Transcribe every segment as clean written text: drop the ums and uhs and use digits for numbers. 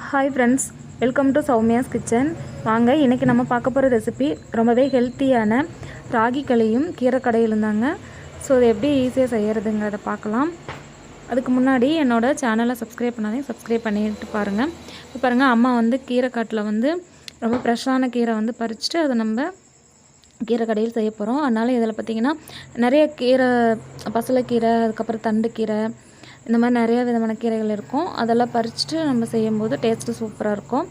Hi friends, welcome to Soumya's kitchen. வாங்க, இன்றைக்கி நம்ம பார்க்க போகிற ரெசிபி ரொம்பவே ஹெல்த்தியான ராகி களியும் கீரை கடையிலும் தாங்க. ஸோ அதை எப்படி ஈஸியாக செய்கிறதுங்கிறத பார்க்கலாம். அதுக்கு முன்னாடி என்னோடய சேனலை சப்ஸ்கிரைப் பண்ணாதே சப்ஸ்கிரைப் பண்ணிட்டு பாருங்கள். இப்போ பாருங்கள், அம்மா வந்து கீரை காட்டில் வந்து ரொம்ப ஃப்ரெஷ்ஷான கீரை வந்து பறிச்சுட்டு அதை நம்ம கீரை கடையில் செய்ய போகிறோம். அதனால் இதில் பார்த்திங்கன்னா நிறைய கீரை, பசலைக்கீரை, அதுக்கப்புறம் தண்டுக்கீரை, இந்த மாதிரி நிறையா விதமான கீரைகள் இருக்கும். அதெல்லாம் பறிச்சுட்டு நம்ம செய்யும்போது டேஸ்ட்டு சூப்பராக இருக்கும்.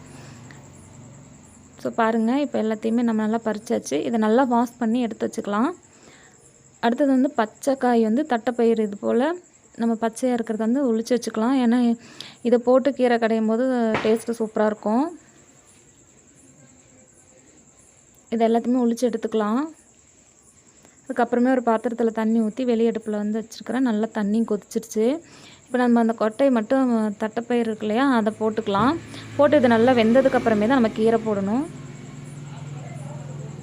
ஸோ பாருங்கள், இப்போ எல்லாத்தையுமே நம்ம நல்லா பறிச்சாச்சு. இதை நல்லா வாஷ் பண்ணி எடுத்து வச்சுக்கலாம். அடுத்தது வந்து பச்சைக்காய் வந்து தட்டைப்பயிறு இது போல் நம்ம பச்சையாக இருக்கிறத வந்து உளிச்சு வச்சுக்கலாம். ஏன்னா இதை போட்டு கீரை கடையும் போது டேஸ்ட்டு சூப்பராக இருக்கும். இதை எல்லாத்தையுமே உளிச்சு எடுத்துக்கலாம். அதுக்கப்புறமே ஒரு பாத்திரத்தில் தண்ணி ஊற்றி வெளி அடுப்பில் வந்து வச்சுருக்கிறேன். நல்லா தண்ணி கொதிச்சிருச்சு. இப்போ நம்ம அந்த கொட்டை மட்டும் தட்டைப்பயிறு இருக்கு இல்லையா, அதை போட்டுக்கலாம். போட்டு இது நல்லா வெந்ததுக்கப்புறமே தான் நம்ம கீரை போடணும்.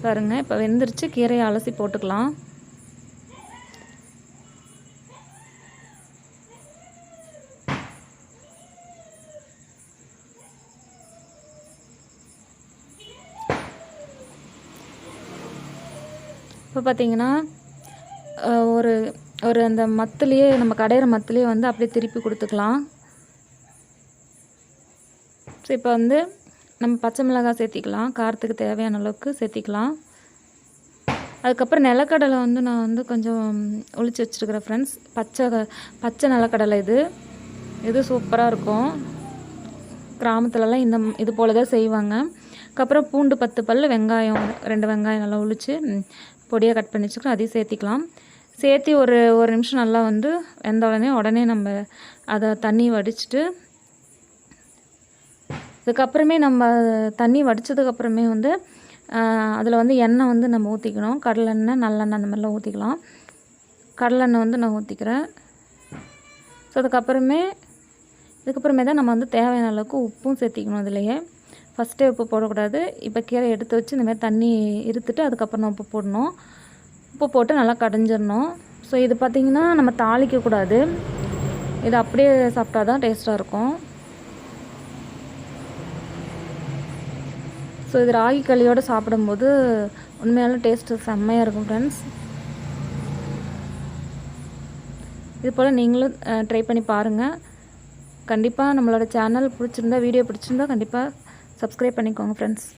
பாருங்கள், இப்போ வெந்துருச்சு. கீரையை அலசி போட்டுக்கலாம். இப்போ பார்த்திங்கன்னா ஒரு ஒரு அந்த மத்துலேயே, நம்ம கடையிற மத்துலேயே வந்து அப்படியே திருப்பி கொடுத்துக்கலாம். ஸோ இப்போ வந்து நம்ம பச்சை மிளகாய் சேர்த்திக்கலாம். காரத்துக்கு தேவையான அளவுக்கு சேர்த்திக்கலாம். அதுக்கப்புறம் நிலக்கடலை வந்து நான் வந்து கொஞ்சம் ஒளிச்சு வச்சுருக்கிறேன் ஃப்ரெண்ட்ஸ். பச்சை நிலக்கடலை இது சூப்பராக இருக்கும். கிராமத்துலலாம் இது போல் தான் செய்வாங்க. அதுக்கப்புறம் பூண்டு 10 பல், வெங்காயம் 2 வெங்காயம் நல்லா ஒளிச்சு பொடியாக கட் பண்ணி வச்சுக்கலாம். அதையும் சேர்த்திக்கலாம். சேர்த்து ஒரு நிமிஷம் நல்லா வந்து வெந்த உடனே நம்ம அதை தண்ணி வடிச்சிட்டு, அதுக்கப்புறமே நம்ம தண்ணி வடித்ததுக்கப்புறமே வந்து அதில் வந்து எண்ணெய் வந்து நம்ம ஊற்றிக்கணும். கடலெண்ணெய், நல்லெண்ணெய் அந்த மாதிரிலாம் ஊற்றிக்கலாம். கடலெண்ணெய் வந்து நான் ஊற்றிக்கிறேன். ஸோ இதுக்கப்புறமே தான் நம்ம வந்து தேவையான அளவுக்கு உப்பும் சேர்த்திக்கணும். அதுலேயே ஃபஸ்ட்டே உப்பு போடக்கூடாது. இப்போ கீரை எடுத்து வச்சு இந்தமாதிரி தண்ணி இருத்துட்டு அதுக்கப்புறம் உப்பு போடணும். உப்பு போட்டு நல்லா கடைஞ்சிடணும். ஸோ இது பார்த்திங்கன்னா நம்ம தாளிக்கக்கூடாது. இது அப்படியே சாப்பிட்டா தான் டேஸ்ட்டாக இருக்கும். ஸோ இது ராகி களியோடு சாப்பிடும்போது உண்மையான டேஸ்ட்டு செம்மையாக இருக்கும் ஃப்ரெண்ட்ஸ். இது போல் நீங்களும் ட்ரை பண்ணி பாருங்கள். கண்டிப்பாக நம்மளோட சேனல் பிடிச்சிருந்தா, வீடியோ பிடிச்சிருந்தா கண்டிப்பாக சப்ஸ்கிரைப் பண்ணிக்கோங்க ஃப்ரெண்ட்ஸ்.